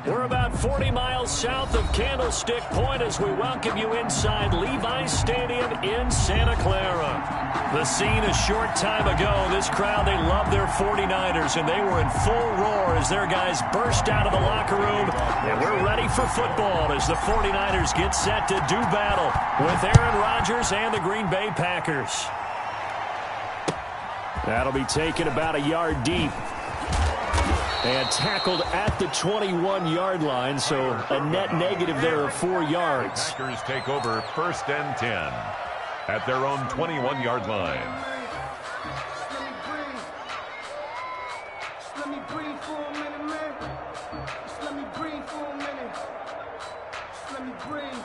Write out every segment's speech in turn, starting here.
We're about 40 miles south of Candlestick Point as we welcome you inside Levi's Stadium in Santa Clara. The scene a short time ago, this crowd, they love their 49ers, and they were in full roar as their guys burst out of the locker room. And we're ready for football as the 49ers get set to do battle with Aaron Rodgers and the Green Bay Packers. That'll be taken about a yard deep. And tackled at the 21-yard line, so a net negative there of 4 yards. Packers take over 1st and 10 at their own 21-yard line. Let me breathe for a minute, man. Just let me breathe for a minute. Just let me breathe.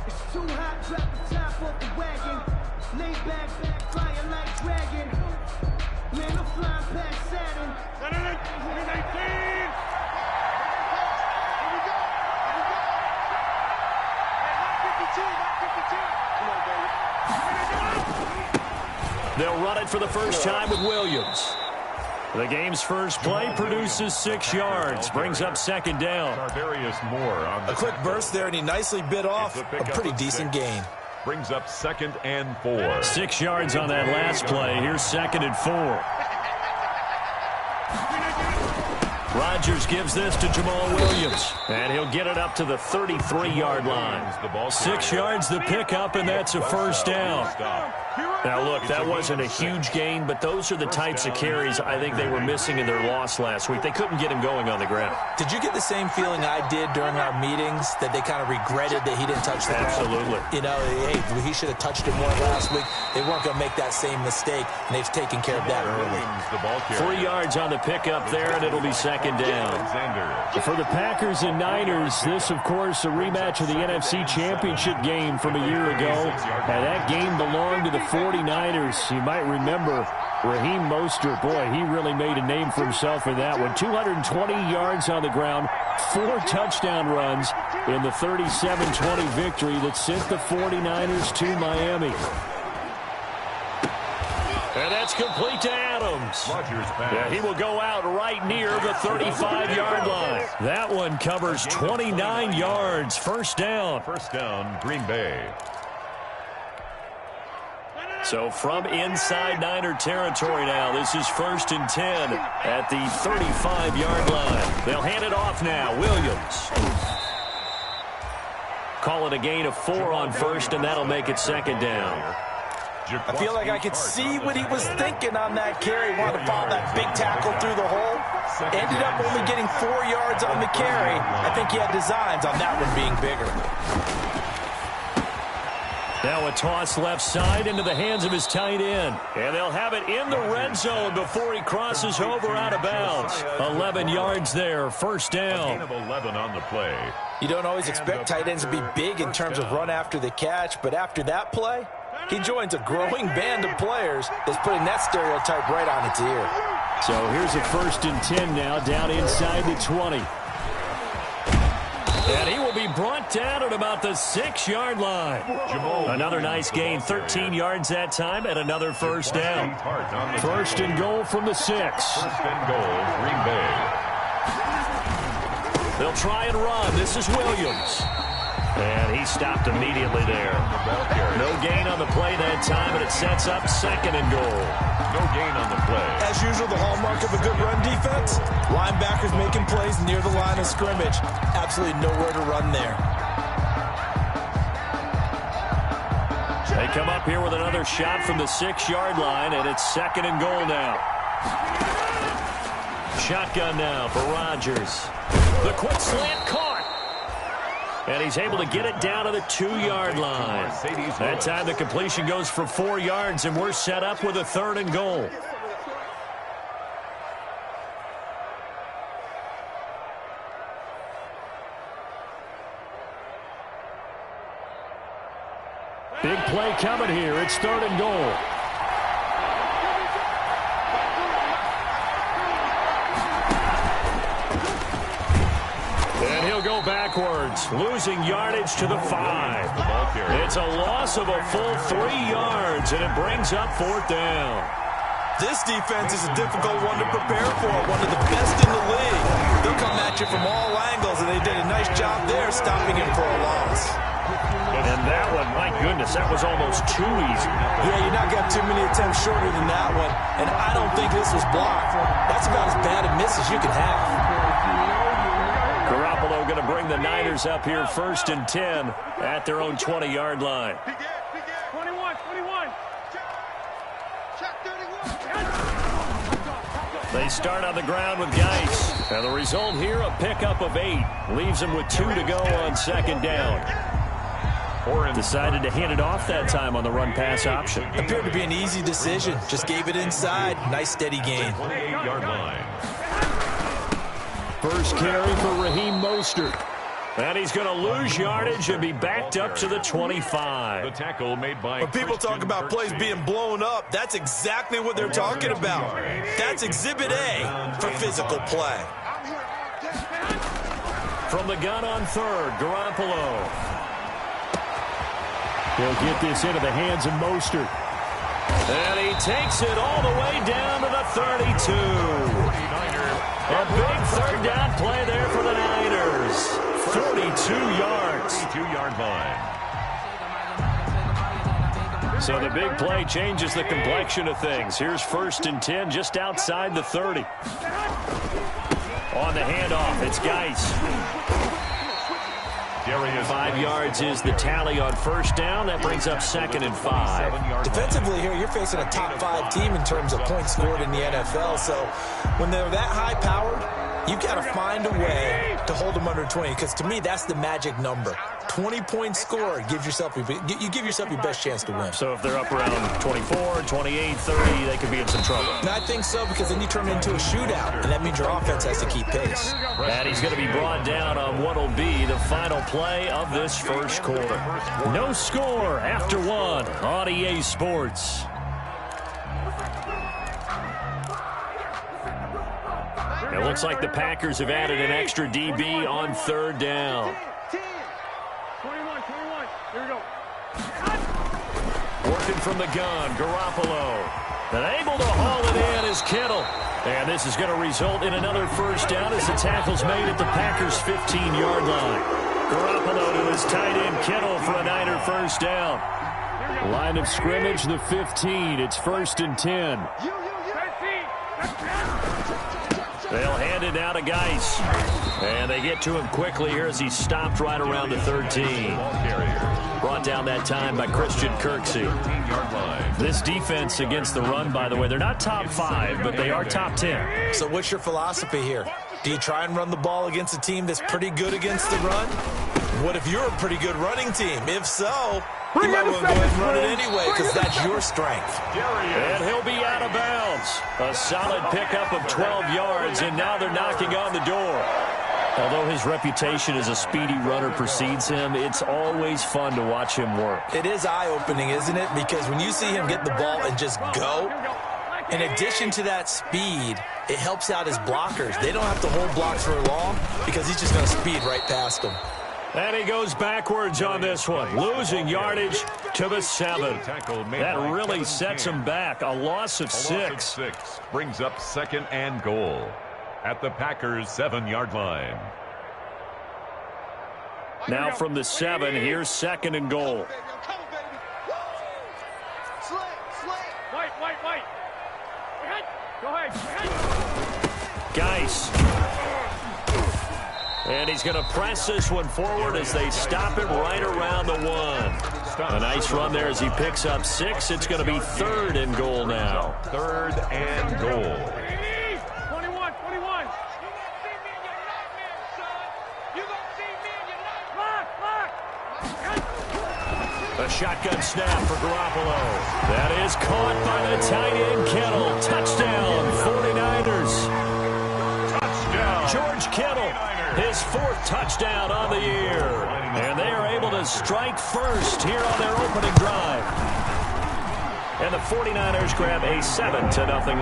It's too hot, drop the top off the wagon. Lay back, flying like dragon. Man, I'm flying past Saturn. 2019. They'll run it for the first time with Williams. The game's first play produces 6 yards, brings up 2nd down. A quick burst there, and he nicely bit off a pretty decent gain. Brings up 2nd and 4. 6 yards on that last play. Here's 2nd and 4. Rodgers gives this to Jamal Williams, and he'll get it up to the 33-yard line. 6 yards the pickup, and that's a first down. Now, look, that wasn't a huge gain, but those are the types of carries I think they were missing in their loss last week. They couldn't get him going on the ground. Did you get the same feeling I did during our meetings, that they kind of regretted that he didn't touch the ball? Absolutely. You know, hey, he should have touched it more last week. They weren't going to make that same mistake, and they've taken care of that early. 3 yards on the pickup there, and it'll be 2nd down. For the Packers and Niners, this, of course, a rematch of the NFC Championship game from a year ago. And that game belonged to the 49ers. You might remember Raheem Mostert. Boy, he really made a name for himself in that one. 220 yards on the ground, 4 touchdown runs in the 37-20 victory that sent the 49ers to Miami. And that's complete to Adams. Yeah, he will go out right near the 35-yard line. That one covers 29 yards. First down. First down, Green Bay. So from inside Niner territory now, this is 1st and 10 at the 35-yard line. They'll hand it off now. Williams. Call it a gain of 4 on first, and that'll make it 2nd down. I feel like I could see what he was thinking on that carry. Wanted to follow that big tackle through the hole. Ended up only getting 4 yards on the carry. I think he had designs on that one being bigger. Now a toss left side into the hands of his tight end. And they'll have it in the red zone before he crosses over out of bounds. 11 yards there, first down. A gain of 11 on the play. You don't always expect tight ends to be big in terms of run after the catch, but after that play, he joins a growing band of players that's putting that stereotype right on its ear. So here's a 1st and 10 now, down inside the 20. And he will be brought down at about the 6-yard line. Another nice gain, 13 yards that time, and another first down. 1st and goal from the 6. 1st and goal, Green Bay. They'll try and run. This is Williams. And he stopped immediately there. No gain on the play that time, and it sets up 2nd and goal. No gain on the play. As usual, the hallmark of a good run defense, linebackers making plays near the line of scrimmage. Absolutely nowhere to run there. They come up here with another shot from the 6-yard line, and it's 2nd and goal now. Shotgun now for Rodgers. The quick slant caught. And he's able to get it down to the 2-yard line. That time the completion goes for 4 yards, and we're set up with a 3rd and goal. Big play coming here. It's 3rd and goal. And he'll go backwards, losing yardage to the 5. It's a loss of a full 3 yards, and it brings up 4th down. This defense is a difficult one to prepare for, one of the best in the league. They'll come at you from all angles, and they did a nice job there stopping him for a loss. And that one, my goodness, that was almost too easy. Yeah, you're not got too many attempts shorter than that one, and I don't think this was blocked. That's about as bad a miss as you can have. Garoppolo going to bring the Niners up here 1st and 10 at their own 20-yard line. 21. They start on the ground with Geis. And the result here, a pickup of 8. Leaves them with 2 to go on 2nd down. Decided to hand it off that time on the run-pass option. Appeared to be an easy decision. Just gave it inside. Nice steady gain. 28-yard line. First carry for Raheem Mostert. And he's going to lose yardage and be backed up to the 25. The tackle made by When people talk about plays being blown up, that's exactly what they're talking about. That's Exhibit A for physical play. From the gun on 3rd, Garoppolo. He'll get this into the hands of Mostert. And he takes it all the way down to the 32. A big 3rd down play there for the Niners. 42 yards. 42-yard line. So the big play changes the complexion of things. Here's 1st and 10 just outside the 30. On the handoff, it's Geis. 5 yards is the tally on 1st down. That brings up 2nd and 5. Defensively here, you're facing a top 5 team in terms of points scored in the NFL. So when they're that high-powered, you've got to find a way to hold them under 20, because to me, that's the magic number. 20 points scored, you give yourself your best chance to win. So if they're up around 24, 28, 30, they could be in some trouble. And I think so, because then you turn it into a shootout, and that means your offense has to keep pace. And he's going to be brought down on what will be the final play of this 1st quarter. No score after 1 on EA Sports. It looks like the Packers have added an extra DB on 3rd down. 21. Here we go. Working from the gun, Garoppolo. And able to haul it in is Kittle. And this is going to result in another 1st down as the tackle's made at the Packers' 15-yard line. Garoppolo to his tight end Kittle for a Niner 1st down. Line of scrimmage, the 15. It's 1st and 10. They'll hand it now to Geis. And they get to him quickly here as he stopped right around the 13. Brought down that time by Christian Kirksey. This defense against the run, by the way, they're not top 5, but they are top 10. So what's your philosophy here? Do you try and run the ball against a team that's pretty good against the run? What if you're a pretty good running team? If so, you might want to go ahead and run it anyway, because that's your strength. And he'll be out of bounds. A solid pickup of 12 yards, and now they're knocking on the door. Although his reputation as a speedy runner precedes him, it's always fun to watch him work. It is eye-opening, isn't it? Because when you see him get the ball and just go, in addition to that speed, it helps out his blockers. They don't have to hold blocks for long because he's just going to speed right past them. And he goes backwards on this one, losing yardage to the 7. That really sets him back. A loss of 6. Brings up 2nd and goal at the Packers' 7-yard line. Now from the 7, here's 2nd and goal. White. Go ahead. Geis. And he's going to press this one forward as they stop him right around the 1. A nice run there as he picks up 6. It's going to be 3rd and goal now. 3rd and goal. 21. A shotgun snap for Garoppolo. That is caught by the tight end Kittle. Touchdown, 49ers. Touchdown. George Kittle, his 4th touchdown on the year. And they are able to strike first here on their opening drive. And the 49ers grab a 7-0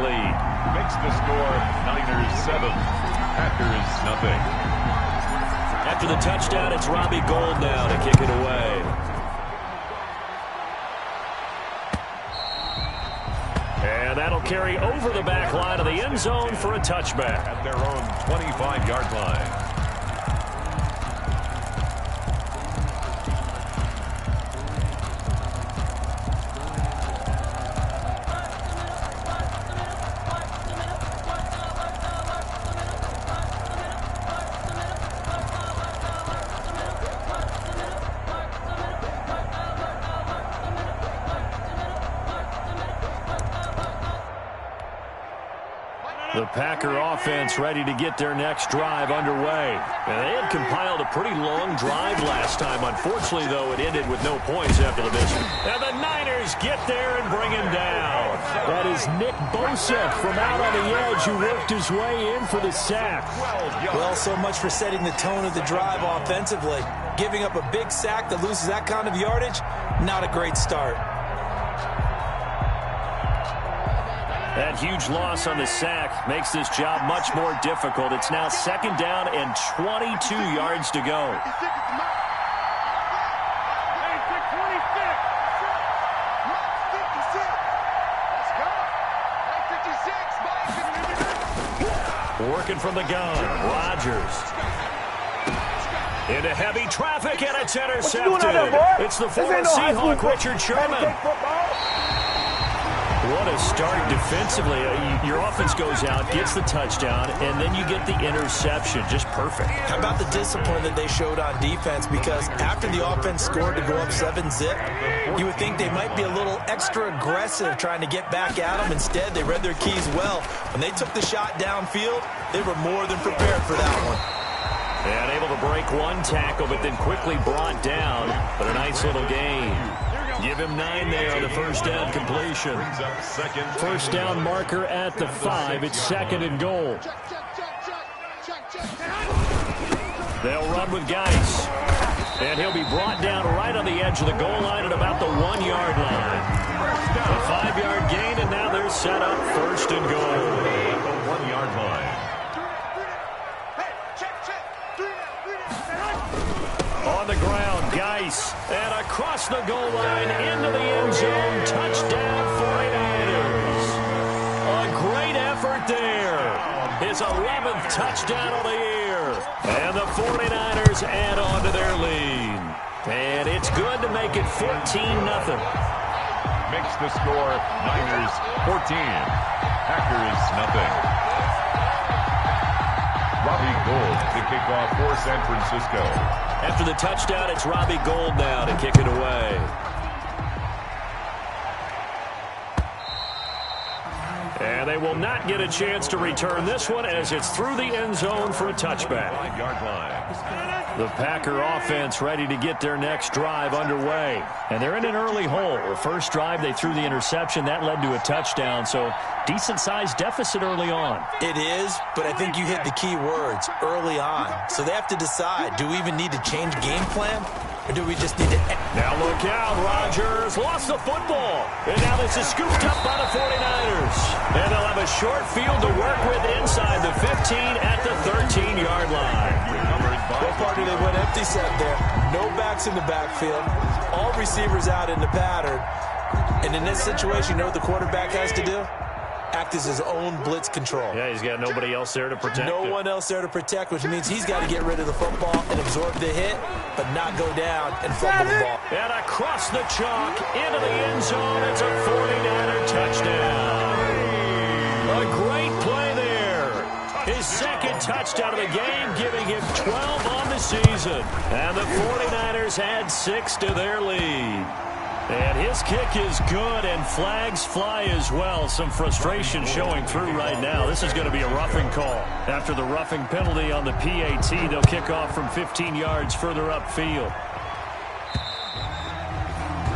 lead. Makes the score Niners 7, Packers nothing. After the touchdown, it's Robbie Gould now to kick it away. And that'll carry over the back line of the end zone for a touchback. At their own 25-yard line. The Packer offense ready to get their next drive underway. And they had compiled a pretty long drive last time. Unfortunately, though, it ended with no points after the miss. And the Niners get there and bring him down. That is Nick Bosa from out on the edge who worked his way in for the sack. Well, so much for setting the tone of the drive offensively. Giving up a big sack that loses that kind of yardage, not a great start. That huge loss on the sack makes this job much more difficult. It's now second down and 22 yards to go. Working from the gun, Rodgers. Into heavy traffic, and it's intercepted. It's the former Seahawk, Richard Sherman. What a start defensively. Your offense goes out, gets the touchdown, and then you get the interception. Just perfect. How about the discipline that they showed on defense? Because after the offense scored to go up 7-zip, you would think they might be a little extra aggressive trying to get back at them. Instead, they read their keys well. When they took the shot downfield, they were more than prepared for that one. And able to break one tackle, but then quickly brought down. But a nice little gain. Give him 9 there on the first down completion. First down marker at the 5. It's second and goal. They'll run with Geis. And he'll be brought down right on the edge of the goal line at about the 1-yard line. A 5-yard gain, and now they're set up first and goal. At the 1-yard line. On the ground, Geis. And across the goal line into the end zone. Touchdown, 49ers. A great effort there. His 11th touchdown of the year. And the 49ers add on to their lead. And it's good to make it 14-0. Makes the score Niners 14. Packers nothing. Robbie Gould to kick off for San Francisco. After the touchdown, it's Robbie Gould now to kick it away. And they will not get a chance to return this one as it's through the end zone for a touchback. 5-yard line. The Packer offense ready to get their next drive underway. And they're in an early hole. The first drive, they threw the interception. That led to a touchdown, so decent-sized deficit early on. It is, but I think you hit the key words, early on. So they have to decide, do we even need to change game plan? Or do we just need to... Now look out, Rodgers lost the football. And now this is scooped up by the 49ers. And they'll have a short field to work with inside the 15 at the 13-yard line. What part do they went empty set there? No backs in the backfield. All receivers out in the pattern. And in this situation, you know what the quarterback has to do? Act as his own blitz control. Yeah, he's got nobody else there to protect No one else there to protect, which means he's got to get rid of the football and absorb the hit, but not go down and fumble the ball. And across the chalk, into the end zone, it's a 49er touchdown. A great play there. His second touchdown of the game, giving him 12 on the season. And the 49ers add 6 to their lead. And his kick is good, and flags fly as well. Some frustration showing through right now. This is going to be a roughing call. After the roughing penalty on the PAT, they'll kick off from 15 yards further upfield.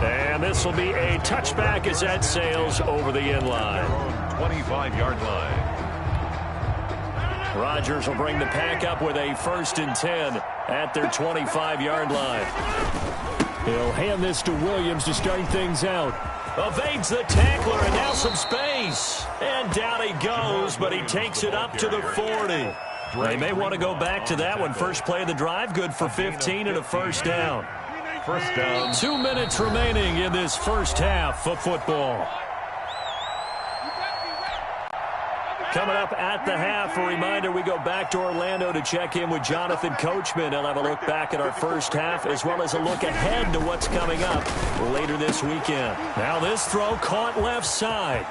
And this will be a touchback as that sails over the end line. 25-yard line. Rodgers will bring the pack up with a 1st and 10 at their 25-yard line. He'll hand this to Williams to start things out. Evades the tackler, and now some space. And down he goes, but he takes it up to the 40. They may want to go back to that one. First play of the drive, good for 15 and a first down. First down. 2 minutes remaining in this first half of football. Coming up at the half, a reminder, we go back to Orlando to check in with Jonathan Coachman. He'll have a look back at our first half as well as a look ahead to what's coming up later this weekend. Now this throw caught left side.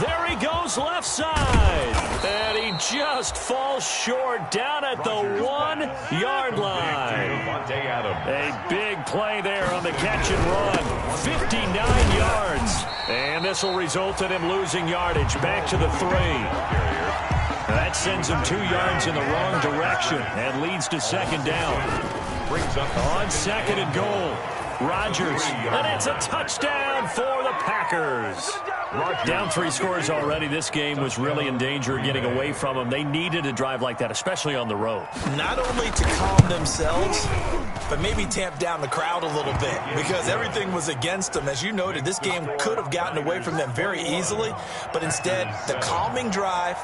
There he goes left side. And he just falls short down at the 1-yard line. A big play there on the catch and run. 59 yards. And this will result in him losing yardage back to the 3. That sends him 2 yards in the wrong direction and leads to second down. On second and goal. Rodgers, and it's a touchdown for the Packers. Down 3 scores already. This game was really in danger of getting away from them. They needed a drive like that, especially on the road. Not only to calm themselves, but maybe tamp down the crowd a little bit because everything was against them. As you noted, this game could have gotten away from them very easily, but instead, the calming drive,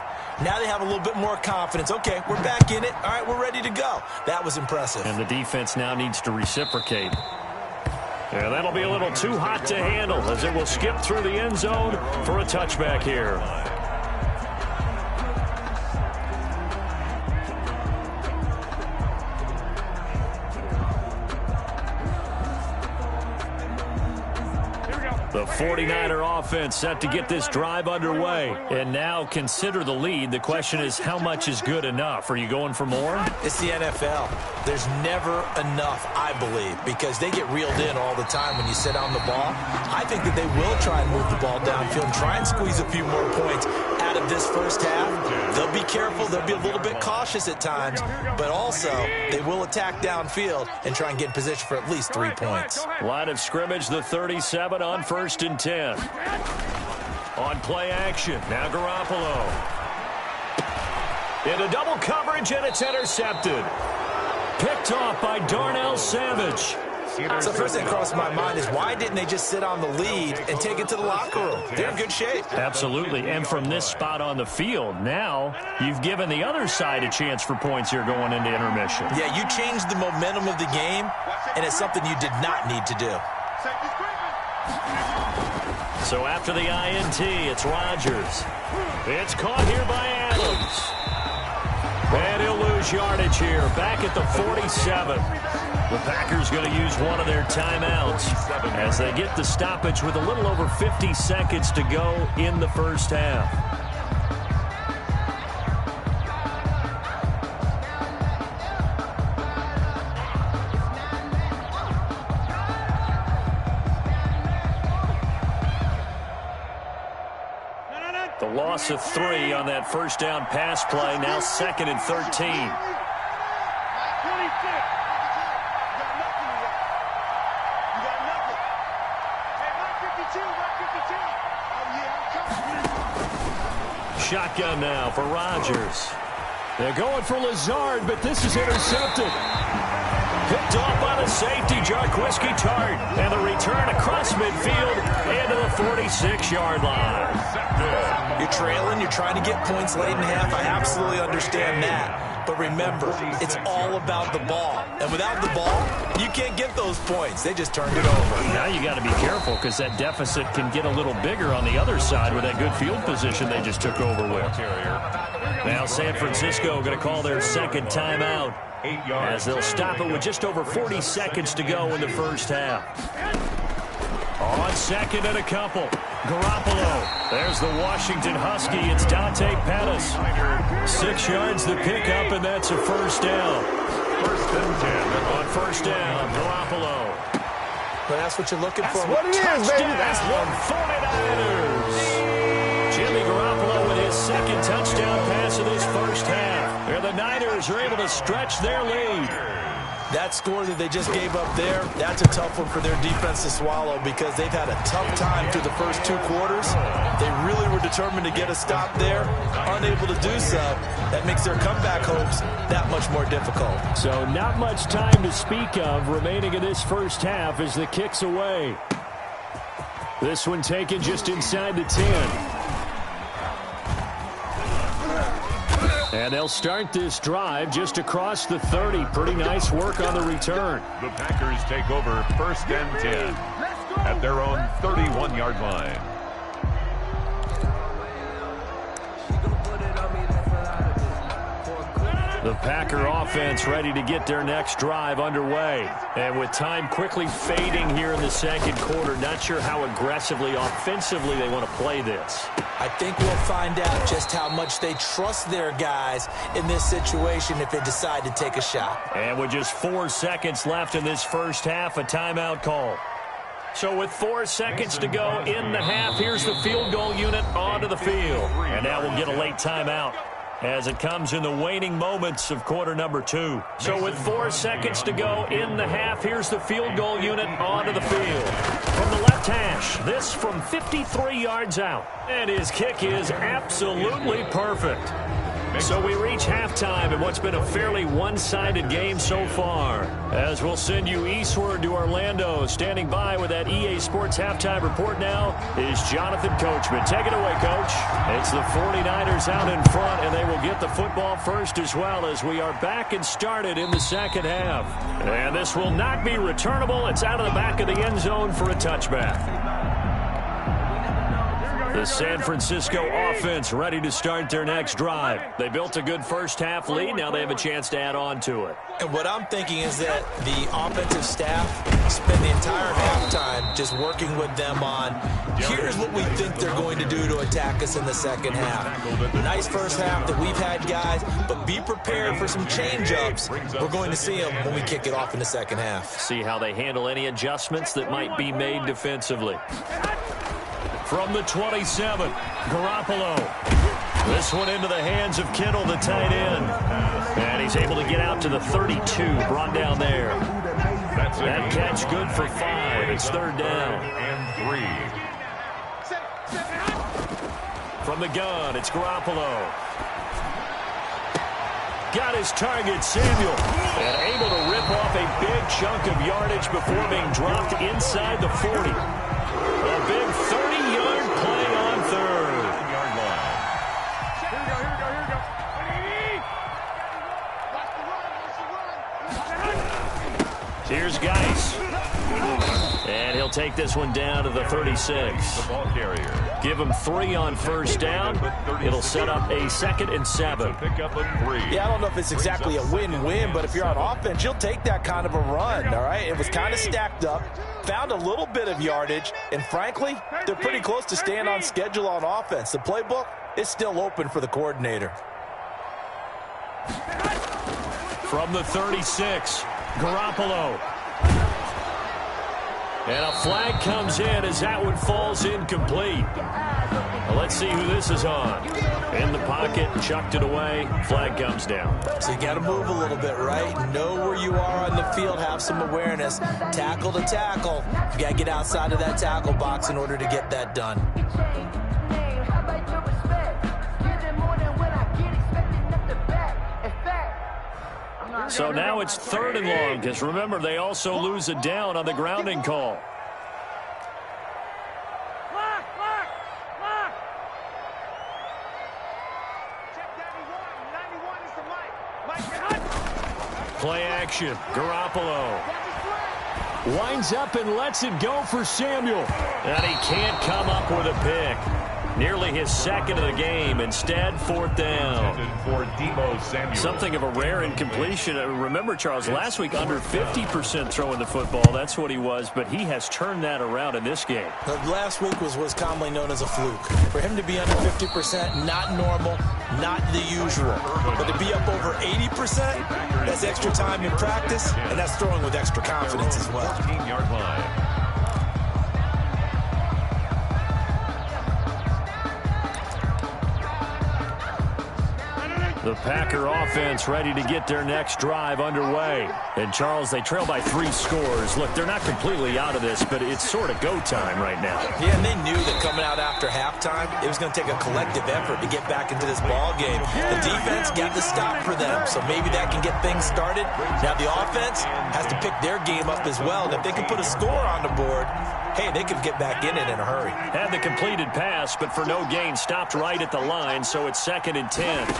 now they have a little bit more confidence. Okay, we're back in it. All right, we're ready to go. That was impressive. And the defense now needs to reciprocate. And that'll be a little too hot to handle as it will skip through the end zone for a touchback here. The 49er offense set to get this drive underway. And now consider the lead. The question is, how much is good enough? Are you going for more? It's the NFL. There's never enough, I believe, because they get reeled in all the time when you sit on the ball. I think that they will try and move the ball downfield and try and squeeze a few more points out of this first half. They'll be careful. They'll be a little bit cautious at times, but also they will attack downfield and try and get in position for at least 3 points. Line of scrimmage, the 37 on 1st and 10. On play action, now Garoppolo. Into double coverage, and it's intercepted. Picked off by Darnell Savage. So first thing crossed my mind is why didn't they just sit on the lead and take it to the locker room? They're in good shape. Absolutely, and from this spot on the field, now you've given the other side a chance for points here going into intermission. Yeah, you changed the momentum of the game, and it's something you did not need to do. So after the INT, it's Rodgers. It's caught here by Adams. And he'll lose yardage here, back at the 47. The Packers going to use one of their timeouts as they get the stoppage with a little over 50 seconds to go in the first half. The loss of 3 on that first down pass play, now 2nd and 13. Shotgun now for Rodgers. They're going for Lazard, but this is intercepted. Picked off by the safety, Jarquiski Tart. And the return across midfield into the 46-yard line. You're trailing, you're trying to get points late in half. I absolutely understand that. But remember, it's all about the ball. And without the ball, you can't get those points. They just turned it over. Now you got to be careful because that deficit can get a little bigger on the other side with that good field position they just took over with. Now San Francisco going to call their second timeout as they'll stop it with just over 40 seconds to go in the first half. On second and a couple. Garoppolo. There's the Washington Husky. It's Dante Pettis. 6 yards the pickup, and that's a first down. 1st and 10. On first down, Garoppolo. But that's what you're looking for. What it is, baby. That's 49ers. Jimmy Garoppolo with his second touchdown pass of this first half. And the Niners are able to stretch their lead. That score that they just gave up there, that's a tough one for their defense to swallow because they've had a tough time through the first 2 quarters. They really were determined to get a stop there, unable to do so. That makes their comeback hopes that much more difficult. So not much time to speak of remaining in this first half as the kick's away. This one taken just inside the 10. And they'll start this drive just across the 30. Pretty nice work on the return. The Packers take over 1st and 10 at their own 31-yard line. The Packer offense ready to get their next drive underway. And with time quickly fading here in the second quarter, not sure how aggressively, offensively they want to play this. I think we'll find out just how much they trust their guys in this situation if they decide to take a shot. And with just 4 seconds left in this first half, a timeout call. So with 4 seconds to go in the half, here's the field goal unit onto the field. And now we'll get a late timeout as it comes in the waning moments of quarter number 2. So with 4 seconds to go in the half, here's the field goal unit onto the field. From the left hash, this from 53 yards out. And his kick is absolutely perfect. So we reach halftime in what's been a fairly one-sided game so far. As we'll send you eastward to Orlando. Standing by with that EA Sports halftime report now is Jonathan Coachman. Take it away, Coach. It's the 49ers out in front, and they will get the football first as well as we are back and started in the second half. And this will not be returnable. It's out of the back of the end zone for a touchback. The San Francisco offense ready to start their next drive. They built a good first half lead. Now they have a chance to add on to it. And what I'm thinking is that the offensive staff spend the entire halftime just working with them on, here's what we think they're going to do to attack us in the second half. Nice first half that we've had, guys, but be prepared for some change-ups. We're going to see them when we kick it off in the second half. See how they handle any adjustments that might be made defensively. From the 27, Garoppolo. This one into the hands of Kittle, the tight end. And he's able to get out to the 32, brought down there. That catch good for 5. It's third down. And 3. From the gun, it's Garoppolo. Got his target, Samuel. And able to rip off a big chunk of yardage before being dropped inside the 40. A big 30-yard play on third. Yard line. Here's Geis. And he'll take this one down to the 36. The ball carrier. Give him 3 on first down. It'll set up a 2nd and 7. Pick up a 3. Yeah, I don't know if it's exactly a win-win, but if you're on offense, you'll take that kind of a run, all right? It was kind of stacked up, found a little bit of yardage, and frankly, they're pretty close to staying on schedule on offense. The playbook is still open for the coordinator. From the 36, Garoppolo. And a flag comes in as that one falls incomplete. Well, let's see who this is on. In the pocket, chucked it away. Flag comes down. So you got to move a little bit, right? Know where you are on the field, have some awareness. Tackle to tackle. You got to get outside of that tackle box in order to get that done. So now it's 3rd and long, because remember, they also lose a down on the grounding call. Play action. Garoppolo winds up and lets it go for Samuel. And he can't come up with a pick. Nearly his 2nd of the game. Instead, 4th down. For Deebo Samuel. Something of a rare incompletion. Remember, Charles, last week under 50% throwing the football. That's what he was, but he has turned that around in this game. Last week was commonly known as a fluke. For him to be under 50%, not normal, not the usual. But to be up over 80%, that's extra time in practice, and that's throwing with extra confidence as well. 14-yard line. The Packer offense ready to get their next drive underway. And, Charles, they trail by 3 scores. Look, they're not completely out of this, but it's sort of go time right now. Yeah, and they knew that coming out after halftime, it was going to take a collective effort to get back into this ball game. The defense got the stop for them, so maybe that can get things started. Now the offense has to pick their game up as well. And if they can put a score on the board, hey, they could get back in it in a hurry. Had the completed pass, but for no gain, stopped right at the line, so it's 2nd and 10.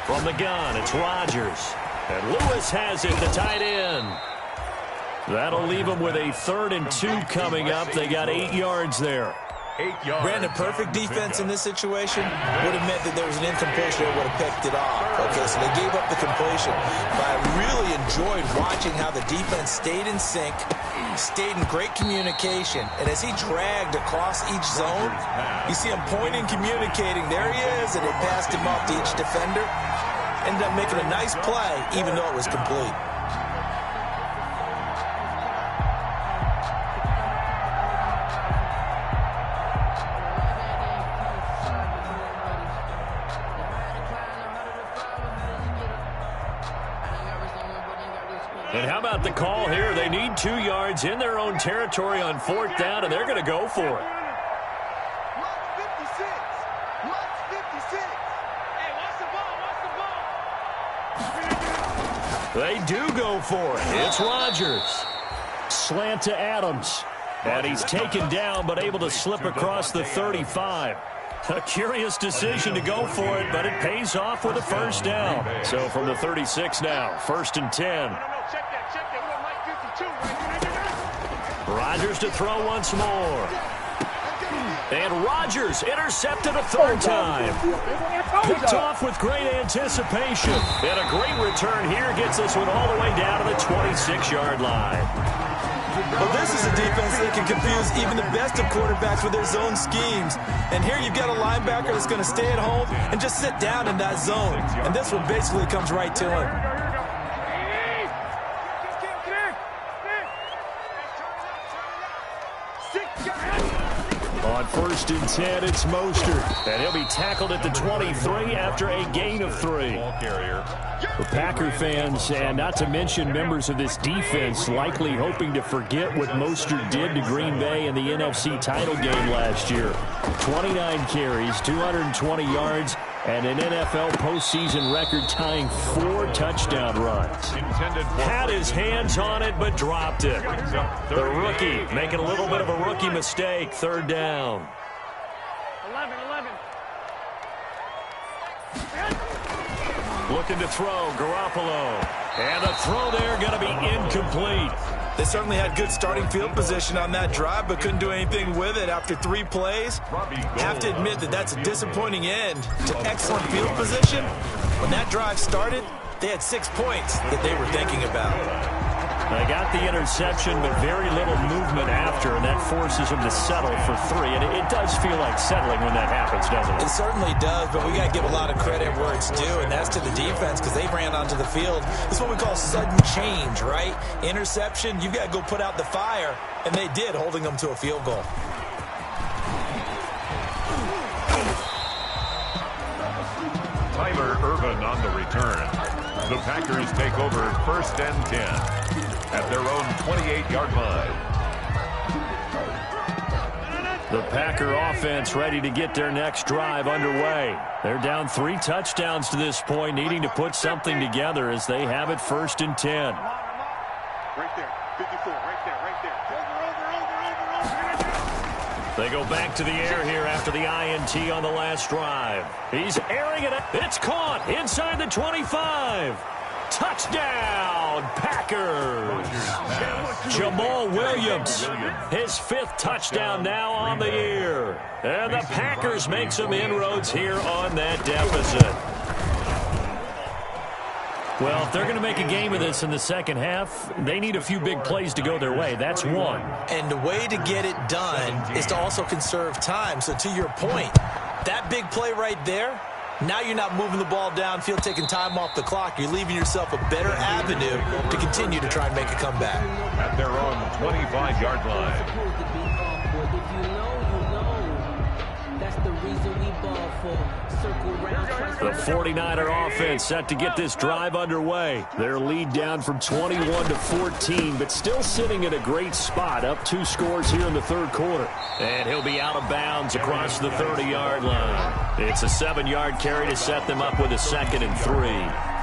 From the gun, it's Rodgers. And Lewis has it, the tight end. That'll leave them with a 3rd and 2 coming up. They got 8 yards there. 8 yards. Brandon, perfect defense in this situation would have meant that there was an incompletion that would have picked it off. Okay, so they gave up the completion. But I really enjoyed watching how the defense stayed in sync, stayed in great communication. And as he dragged across each zone, you see him pointing, communicating. There he is, and they passed him off to each defender. Ended up making a nice play, even though it was complete. And how about the call here? They need 2 yards in their own territory on 4th down, and they're going to go for it. They do go for it. It's Rodgers. Slant to Adams. And he's taken down, but able to slip across the 35. A curious decision to go for it, but it pays off with a 1st down. So from the 36 now, 1st and 10. Rodgers to throw once more. And Rodgers intercepted a 3rd time. Picked off with great anticipation. And a great return here gets this one all the way down to the 26-yard line. Well, this is a defense that can confuse even the best of quarterbacks with their zone schemes. And here you've got a linebacker that's going to stay at home and just sit down in that zone. And this one basically comes right to him. On 1st and 10, it's Mostert. And he'll be tackled at the 23 after a gain of 3. The Packer fans, and not to mention members of this defense, likely hoping to forget what Mostert did to Green Bay in the NFC title game last year. 29 carries, 220 yards, and an NFL postseason record-tying 4 touchdown runs. Had his hands on it, but dropped it. The rookie making a little bit of a rookie mistake. 3rd down. 11. Looking to throw, Garoppolo. And the throw there going to be incomplete. They certainly had good starting field position on that drive, but couldn't do anything with it after 3 plays. Have to admit that that's a disappointing end to excellent field position. When that drive started, they had 6 points that they were thinking about. They got the interception, but very little movement after, and that forces them to settle for 3. And it does feel like settling when that happens, doesn't it? It certainly does, but we got to give a lot of credit where it's due, and that's to the defense because they ran onto the field. This is what we call sudden change, right? Interception, you've got to go put out the fire, and they did, holding them to a field goal. Tyler Ervin on the return. The Packers take over 1st and 10 at their own 28-yard line. The Packer offense ready to get their next drive underway. They're down 3 touchdowns to this point, needing to put something together as they have it 1st and 10. Right there, 54, right there. They go back to the air here after the INT on the last drive. He's airing it. It's caught inside the 25. Touchdown, Packers. Jamal Williams, his 5th touchdown now on the year. And the Packers make some inroads here on that deficit. Well, if they're going to make a game of this in the second half, they need a few big plays to go their way. That's one. And the way to get it done is to also conserve time. So to your point, that big play right there, now you're not moving the ball downfield, taking time off the clock. You're leaving yourself a better avenue to continue to try and make a comeback. At their own 25-yard line. That's the reason we ball for. Circle round. The 49er offense set to get this drive underway. Their lead down from 21 to 14, but still sitting at a great spot, up 2 scores here in the 3rd quarter. And he'll be out of bounds across the 30-yard line. It's a 7-yard carry to set them up with a 2nd and 3.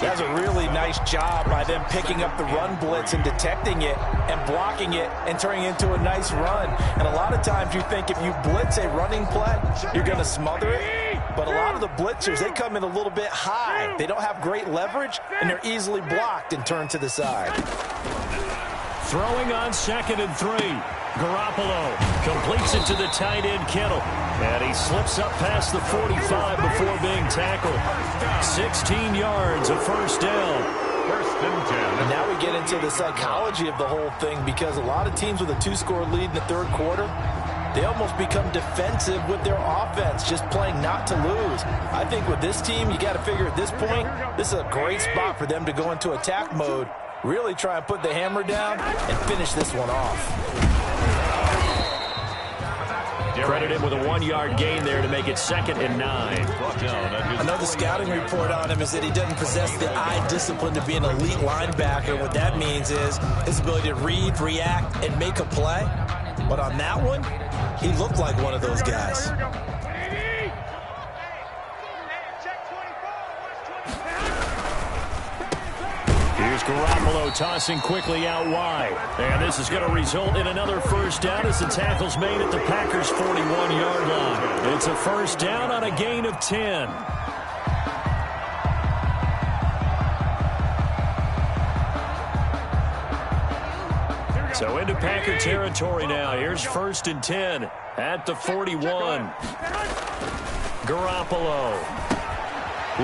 That's a really nice job by them picking up the run blitz and detecting it and blocking it and turning it into a nice run. And a lot of times you think if you blitz a running play, you're going to smother it. But a lot of the blitzers, they come in a little bit high. They don't have great leverage, and they're easily blocked and turned to the side. Throwing on 2nd and 3. Garoppolo completes it to the tight end, Kittle. And he slips up past the 45 before being tackled. 16 yards, a first down. First and 10. And now we get into the psychology of the whole thing, because a lot of teams with a 2-score lead in the third quarter, they almost become defensive with their offense, just playing not to lose. I think with this team, you got to figure at this point, this is a great spot for them to go into attack mode, really try and put the hammer down and finish this one off. Credited with a 1-yard gain there to make it 2nd and 9. Another scouting report on him is that he doesn't possess the eye discipline to be an elite linebacker. What that means is his ability to read, react, and make a play. But on that one, he looked like one of those guys. Here's Garoppolo tossing quickly out wide. And this is going to result in another first down as the tackle's made at the Packers' 41-yard line. It's a first down on a gain of 10. So into Packer territory now. Here's 1st and 10 at the 41. Garoppolo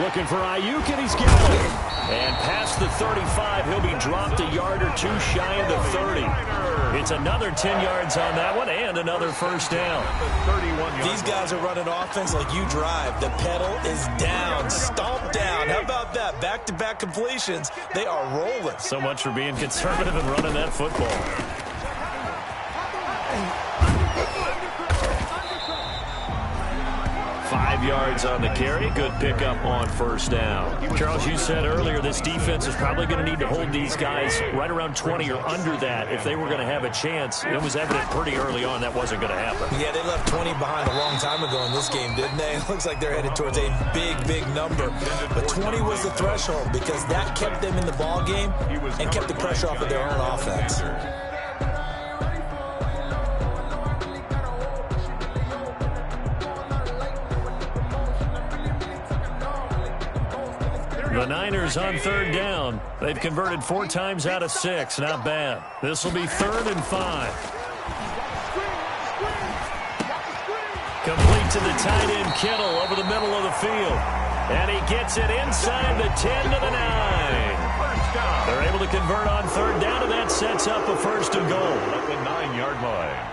looking for Ayuk, and he's got it. And past the 35, he'll be dropped a yard or 2 shy of the 30. It's another 10 yards on that one and another first down. These guys are running offense like you drive. The pedal is down, stomp down. How about that? Back-to-back completions. They are rolling. So much for being conservative and running that football. 5 yards on the carry. Good pickup on first down. Charles, you said earlier this defense is probably going to need to hold these guys right around 20 or under that if they were going to have a chance. It was evident pretty early on that wasn't going to happen. Yeah, they left 20 behind a long time ago in this game, didn't they? It looks like they're headed towards a big number. But 20 was the threshold because that kept them in the ball game and kept the pressure off of their own offense. The Niners on 3rd down. They've converted 4 times out of 6. Not bad. This will be 3rd and 5. Complete to the tight end, Kittle, over the middle of the field. And he gets it inside the 10 to the 9. They're able to convert on 3rd down, and that sets up a 1st and goal. At the 9-yard line.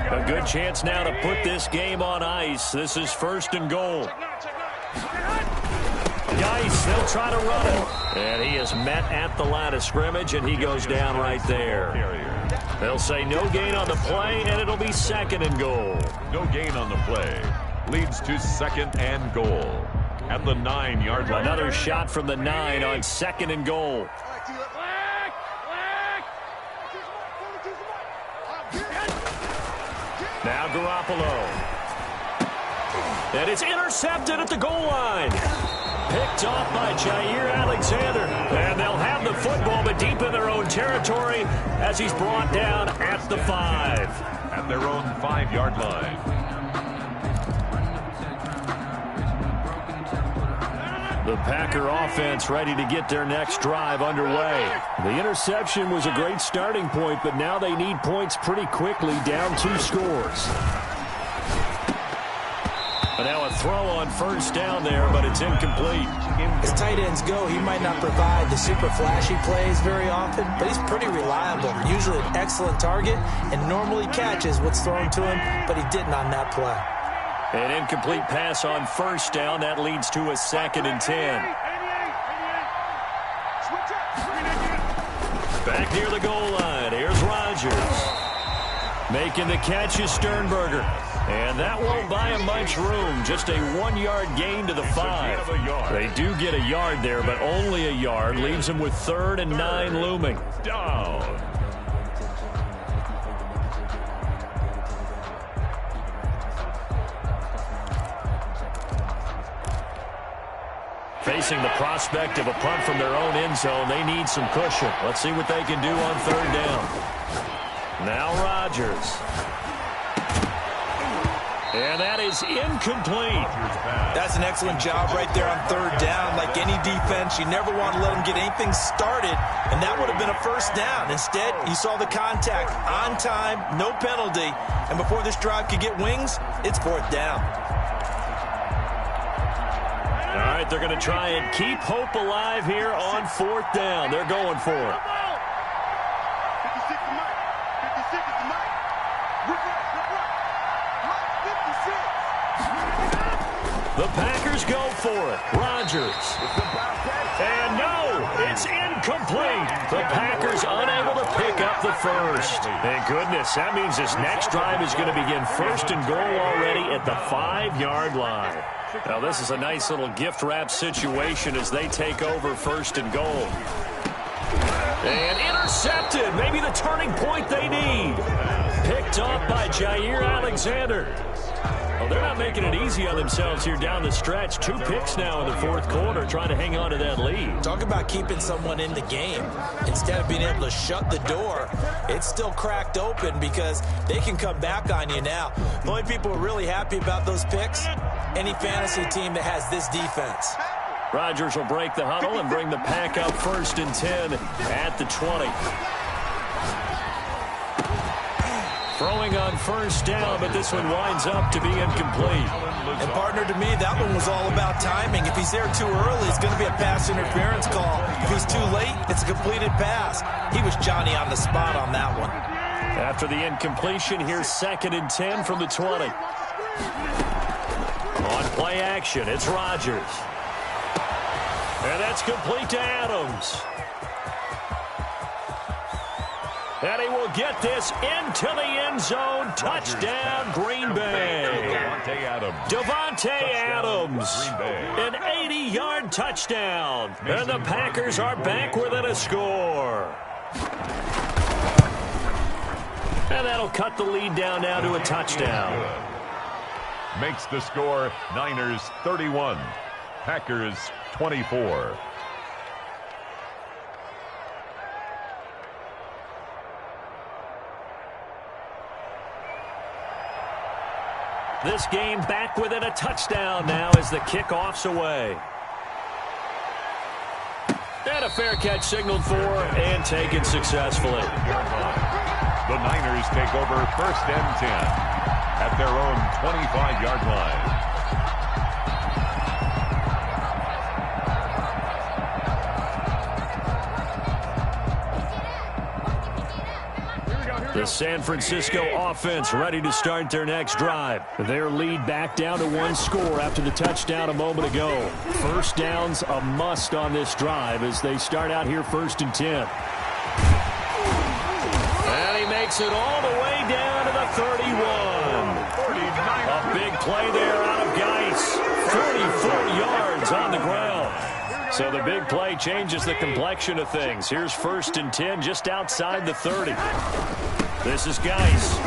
A good chance now to put this game on ice. This is 1st and goal. Geis, they'll try to run it. And he is met at the line of scrimmage, and he goes down right there. They'll say no gain on the play, and it'll be 2nd and goal. No gain on the play. Leads to 2nd and goal. At the 9-yard line. Another shot from the 9 on 2nd and goal. Now Garoppolo. And it's intercepted at the goal line. Picked off by Jair Alexander. And they'll have the football, but deep in their own territory as he's brought down at the 5. At their own 5-yard line. The Packer offense ready to get their next drive underway. The interception was a great starting point, but now they need points pretty quickly, down 2 scores. And now a throw on 1st down there, but it's incomplete. As tight ends go, he might not provide the super flashy plays very often, but he's pretty reliable. Usually an excellent target and normally catches what's thrown to him, but he didn't on that play. An incomplete pass on 1st down. That leads to a 2nd and 10. Back near the goal line. Here's Rodgers. Making the catch is Sternberger. And that won't buy him much room. Just a 1-yard gain to the 5. They do get a yard there, but only a yard. Leaves him with 3rd and 9 looming. Down. Facing the prospect of a punt from their own end zone, they need some cushion. Let's see what they can do on 3rd down. Now Rodgers. And that is incomplete. That's an excellent job right there on third down. Like any defense, you never want to let them get anything started, and that would have been a first down. Instead, you saw the contact on time, no penalty, and before this drive could get wings, it's fourth down. All right, they're going to try and keep hope alive here on fourth down. They're going for it. 56 to Mike. 56 to Mike. Rip right. The Packers go for it. Rodgers. And no, it's incomplete. The Packers unable to pick up the first. Thank goodness. That means this next drive is going to begin first and goal already at the 5-yard line. Now, this is a nice little gift wrap situation as they take over first and goal. And intercepted. Maybe the turning point they need. Picked off by Jair Alexander. Well, they're not making it easy on themselves here down the stretch. 2 picks now in the fourth quarter, trying to hang on to that lead. Talk about keeping someone in the game. Instead of being able to shut the door, it's still cracked open because they can come back on you now. The only people who are really happy about those picks, any fantasy team that has this defense. Rodgers will break the huddle and bring the Pack up first and 10 at the 20. Throwing on first down, but this one winds up to be incomplete. And partner, to me, that one was all about timing. If he's there too early, it's going to be a pass interference call. If he's too late, it's a completed pass. He was Johnny on the spot on that one. After the incompletion, here's second and 10 from the 20. On play action, it's Rodgers. And that's complete to Adams. And he will get this into the end zone. Touchdown, Green Bay. Davante Adams. An 80-yard touchdown. And the Packers are back within a score. And that'll cut the lead down now to a touchdown. Makes the score Niners 31, Packers 24. This game back within a touchdown now as the kickoff's away. And a fair catch signaled for and taken successfully. The Niners take over first and 10 at their own 25-yard line. The San Francisco offense ready to start their next drive. Their lead back down to 1 score after the touchdown a moment ago. First down's a must on this drive as they start out here first and 10. And he makes it all the way down to the 31. A big play there out of Geis. 44 yards on the ground. So the big play changes the complexion of things. Here's first and 10 just outside the 30. This is Geis.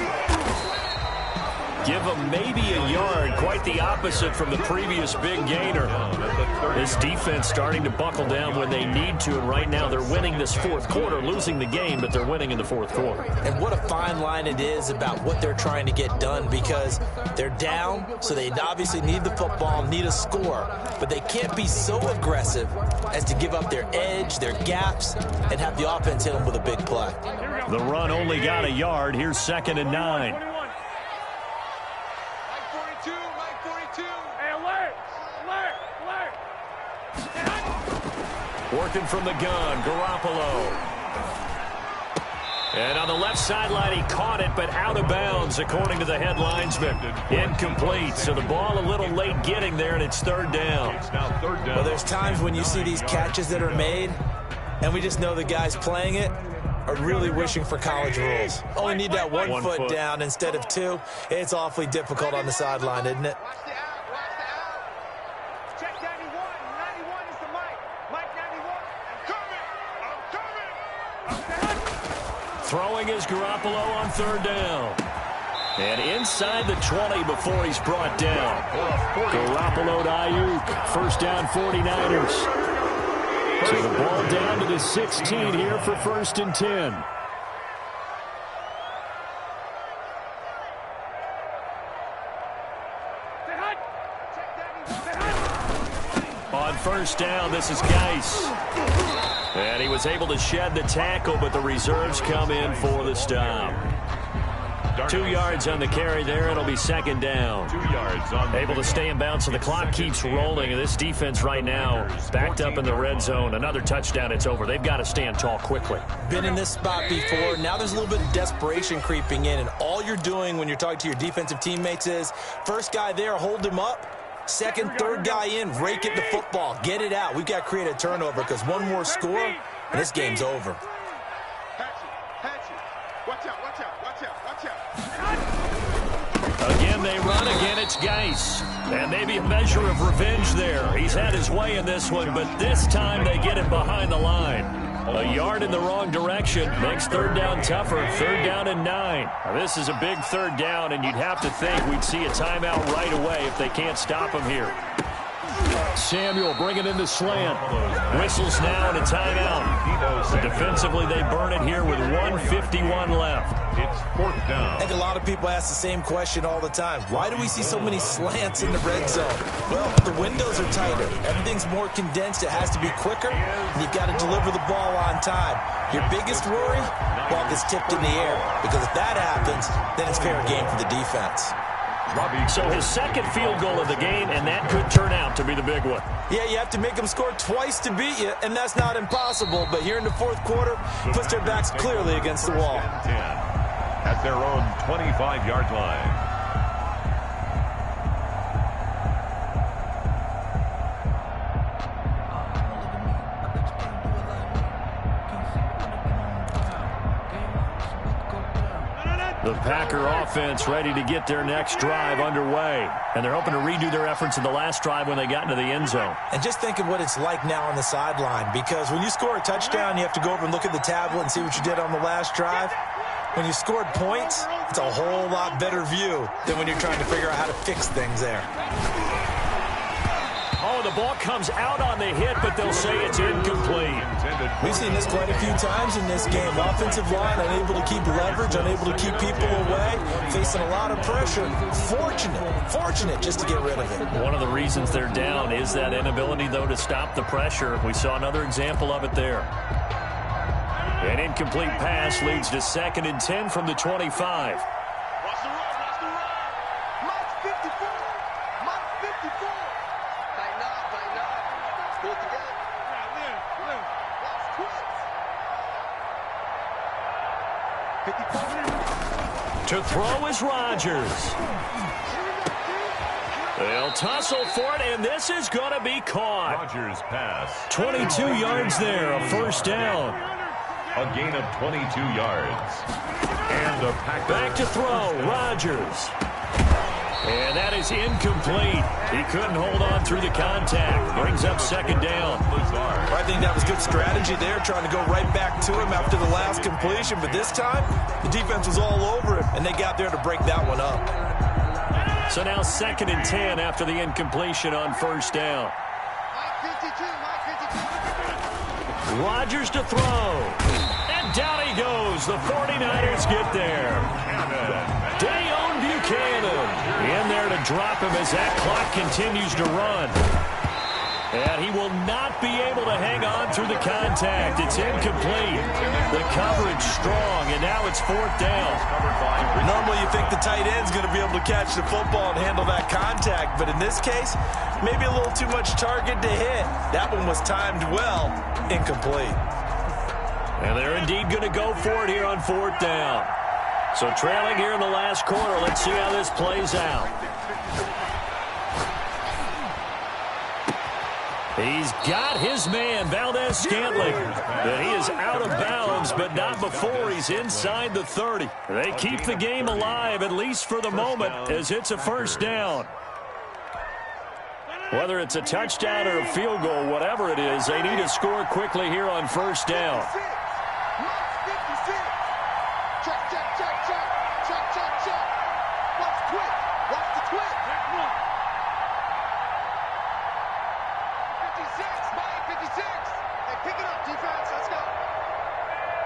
Give him maybe a yard, quite the opposite from the previous big gainer. This defense starting to buckle down when they need to, and right now they're winning this fourth quarter, losing the game, but they're winning in the fourth quarter. And what a fine line it is about what they're trying to get done, because they're down, so they obviously need the football, need a score, but they can't be so aggressive as to give up their edge, their gaps, and have the offense hit them with a big play. The run only got a yard. Here's second and 9. Working from the gun, Garoppolo. And on the left sideline, he caught it, but out of bounds, according to the head linesman. Incomplete, so the ball a little late getting there, and it's third down. Well, there's times when you see these catches that are made, and we just know the guys playing it are really wishing for college rules. Only need that one foot down instead of 2. It's awfully difficult on the sideline, isn't it? Throwing is Garoppolo on third down. And inside the 20 before he's brought down. Garoppolo to Ayuk. First down 49ers. So the ball down to the 16 here for first and 10. on first down. This is Geis. And he was able to shed the tackle, but the reserves come in for the stop. 2 yards on the carry there. It'll be second down. 2 yards on Able to stay in bounds, so the clock keeps rolling. And this defense right now backed up in the red zone. Another touchdown, it's over. They've got to stand tall quickly. Been in this spot before. Now there's a little bit of desperation creeping in. And all you're doing when you're talking to your defensive teammates is, first guy there, hold him up. Second, third guy in, rake at the football. Get it out. We've got to create a turnover because one more score, and this game's over. Watch out, watch out, watch out, watch out. Again, they run. Again, it's Geis. And maybe a measure of revenge there. He's had his way in this one, but this time they get him behind the line. A yard in the wrong direction makes third down tougher. Third down and 9. Now, this is a big third down, and you'd have to think we'd see a timeout right away if they can't stop him here. Samuel bringing in the slant. Whistles now and a timeout. Defensively, they burn it here with 1:51 left. It's fourth down. I think a lot of people ask the same question all the time. Why do we see so many slants in the red zone? Well, the windows are tighter. Everything's more condensed. It has to be quicker, and you've got to deliver the ball on time. Your biggest worry? Ball gets tipped in the air, because if that happens, then it's fair game for the defense. So his second field goal of the game, and that could turn out to be the big one. Yeah, you have to make them score twice to beat you, and that's not impossible. But here in the fourth quarter, puts their backs clearly against the wall. 10 at their own 25-yard line. The Packer offense ready to get their next drive underway. And they're hoping to redo their efforts in the last drive when they got into the end zone. And just think of what it's like now on the sideline, because when you score a touchdown, you have to go over and look at the tablet and see what you did on the last drive. When you scored points, it's a whole lot better view than when you're trying to figure out how to fix things there. Oh, the ball comes out on the hit, but they'll say it's incomplete. We've seen this quite a few times in this game. Offensive line unable to keep leverage, unable to keep people away, facing a lot of pressure. Fortunate just to get rid of it. One of the reasons they're down is that inability, though, to stop the pressure. We saw another example of it there. An incomplete pass leads to 2nd and 10 from the 25. Watch the run, watch the run. Mike 54, Mike 54. Tighten up, tighten up. Pull it together. Live. Watch twist. 54. To throw is Rodgers. They'll tussle for it, and this is going to be caught. Rodgers pass. 22 yards there, a first down. A gain of 22 yards. And the Packers. Back to throw, Rodgers. And that is incomplete. He couldn't hold on through the contact. Brings up 2nd down. I think that was good strategy there, trying to go right back to him after the last completion. But this time, the defense was all over him, and they got there to break that one up. So now 2nd and 10 after the incompletion on first down. Mike 52, Mike 52. Rodgers to throw. And down he goes. The 49ers get there. Dayon Buchanan in there to drop him as that clock continues to run. And he will not be able to hang on through the contact. It's incomplete. The coverage strong, and now it's 4th down. Normally you think the tight end's going to be able to catch the football and handle that contact, but in this case, maybe a little too much target to hit. That one was timed well, incomplete. And they're indeed going to go for it here on 4th down. So trailing here in the last quarter, let's see how this plays out. He's got his man, Valdez-Scantling. And he is out of bounds, but not before he's inside the 30. They keep the game alive, at least for the moment, as it's a first down. Whether it's a touchdown or a field goal, whatever it is, they need to score quickly here on first down.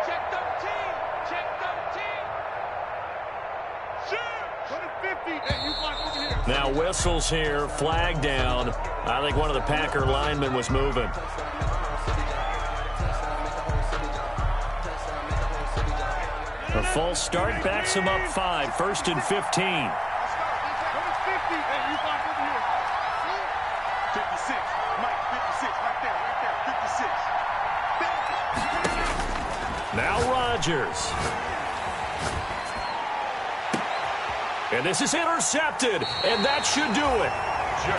Check 13. Check 13. Hey, you block over here. Now whistles here, flag down. I think one of the Packer linemen was moving. A false start backs him up 5, 1st and 15. Now Rodgers. And this is intercepted, and that should do it.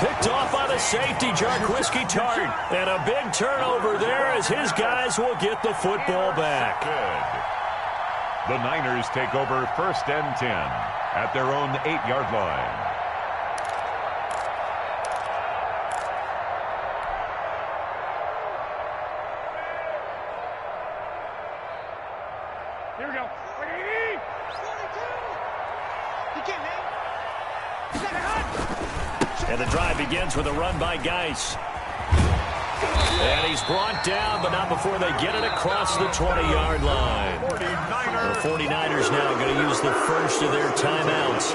Picked off by the safety, Jarquiski Tart. And a big turnover there as his guys will get the football back. Good. The Niners take over 1st and 10 at their own 8-yard line. Here we go. And the drive begins with a run by Geis. And he's brought down, but not before they get it across the 20-yard line. The 49ers now going to use the first of their timeouts.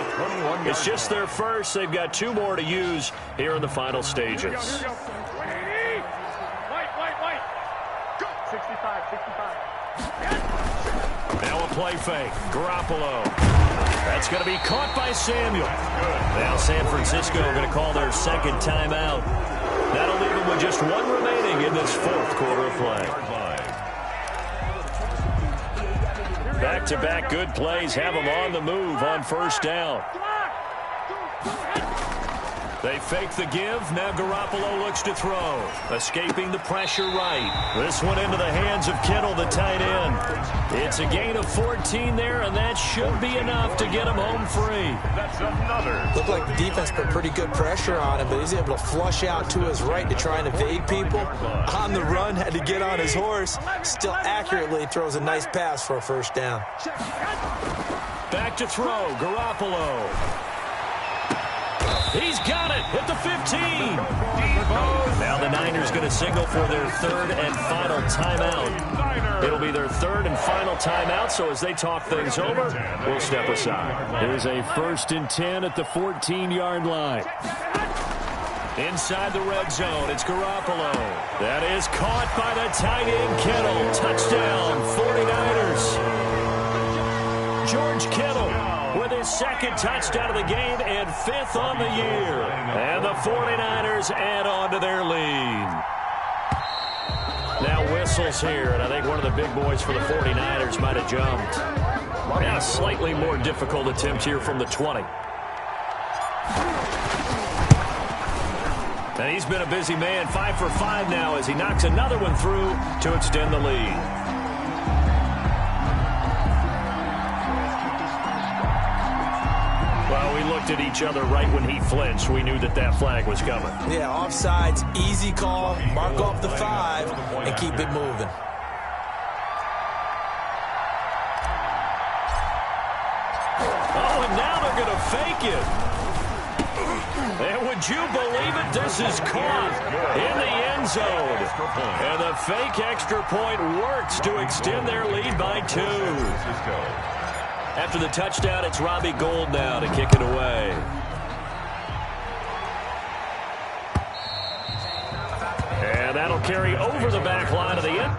It's just their first. They've got 2 more to use here in the final stages. Here we go. White. Go. 65. Now a play fake. Garoppolo. That's going to be caught by Samuel. Now San Francisco going to call their second timeout. That'll leave them with just 1 remaining in this 4th quarter of play. Back-to-back good plays have them on the move on 1st down. They fake the give. Now Garoppolo looks to throw. Escaping the pressure right. This one into the hands of Kittle, the tight end. It's a gain of 14 there, and that should be enough to get him home free. That's another. Looked like the defense put pretty good pressure on him, but he's able to flush out to his right to try and evade people. On the run, had to get on his horse. Still accurately throws a nice pass for a 1st down. Back to throw. Garoppolo. He's got it at the 15. Now the Niners going to signal for their 3rd and final timeout. It'll be their 3rd and final timeout, so as they talk things over, we'll step aside. Here's a 1st and 10 at the 14-yard line. Inside the red zone, it's Garoppolo. That is caught by the tight end, Kittle. Touchdown, 49ers. George Kittle with his 2nd touchdown of the game and 5th on the year. And the 49ers add on to their lead. Now whistles here, and I think one of the big boys for the 49ers might have jumped. Now a slightly more difficult attempt here from the 20. And he's been a busy man, 5 for 5 now as he knocks another one through to extend the lead. Well, we looked at each other right when he flinched. We knew that that flag was coming. Yeah, offsides, easy call, mark off the 5, and keep it moving. Oh, and now they're going to fake it. And would you believe it? This is caught in the end zone. And the fake extra point works to extend their lead by 2. After the touchdown, it's Robbie Gould now to kick it away. And that'll carry over the back line of the end.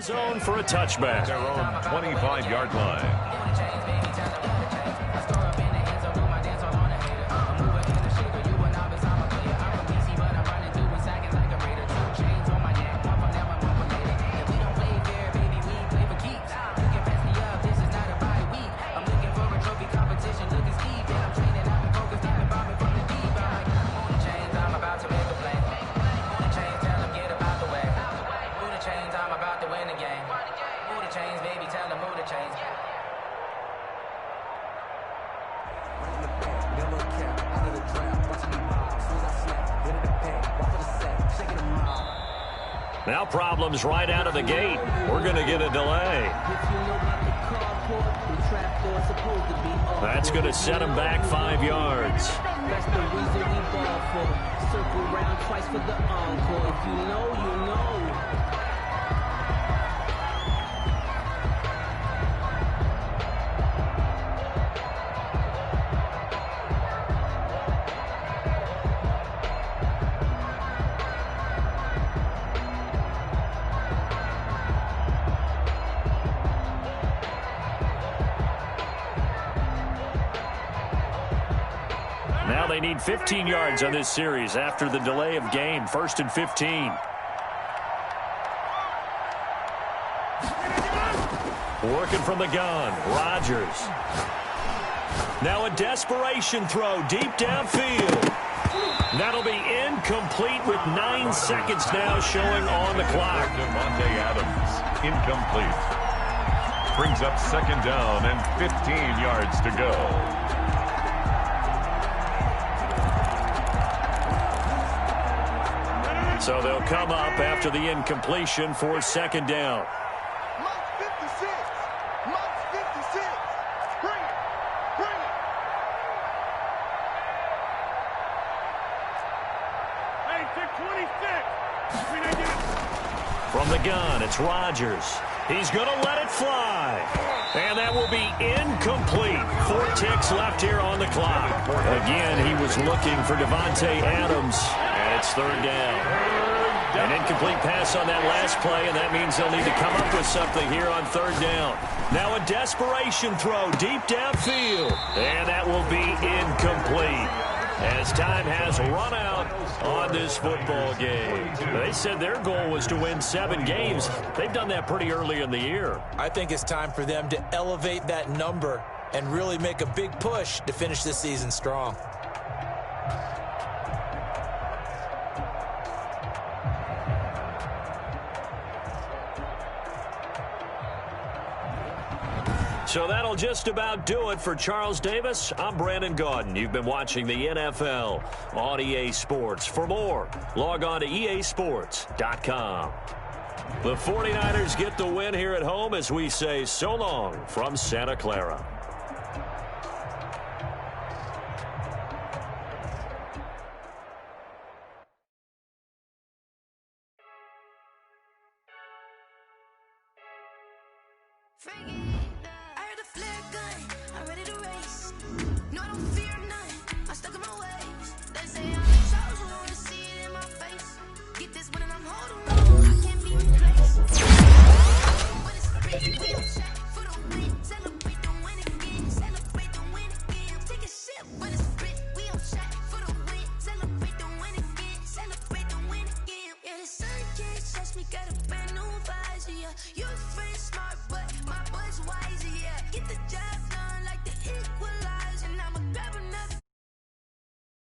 Zone for a touchback. Their own 25-yard line. Now problems right out of the gate. We're going to get a delay. That's going to set him back 5 yards. That's the reason we ball for. Circle round twice for the encore. If you know, you know. Now they need 15 yards on this series after the delay of game. 1st and 15. Working from the gun. Rodgers. Now a desperation throw deep downfield. That'll be incomplete with 9 seconds now showing on the clock. Devontae Adams, incomplete. Brings up 2nd down and 15 yards to go. So they'll come up after the incompletion for 2nd down. Mark 56. Mark 56. Bring it. Bring it. Hey, pick 26. From the gun, it's Rodgers. He's going to let it fly. And that will be incomplete. 4 ticks left here on the clock. Again, he was looking for Devontae Adams. And it's 3rd down. An incomplete pass on that last play, and that means they'll need to come up with something here on 3rd down. Now a desperation throw deep downfield. And that will be incomplete, as time has run out on this football game. They said their goal was to win 7 games. They've done that pretty early in the year. I think it's time for them to elevate that number and really make a big push to finish this season strong. So that'll just about do it for Charles Davis. I'm Brandon Gaudin. You've been watching the NFL on EA Sports. For more, log on to easports.com. The 49ers get the win here at home as we say so long from Santa Clara. I heard a flare gun, I'm ready to race. No, I don't fear none, I'm stuck in my ways. They say I'm chosen, wanna see it in my face. Get this one and I'm holding on, I can't be replaced. When it's free, we don't check for the win. Celebrate the win again, celebrate the win again. Take a sip when it's free, we don't check for the win. Celebrate the win again, celebrate the win again. Yeah, the sun can't touch me, got a brand new visor, yeah. You're a friend, smart.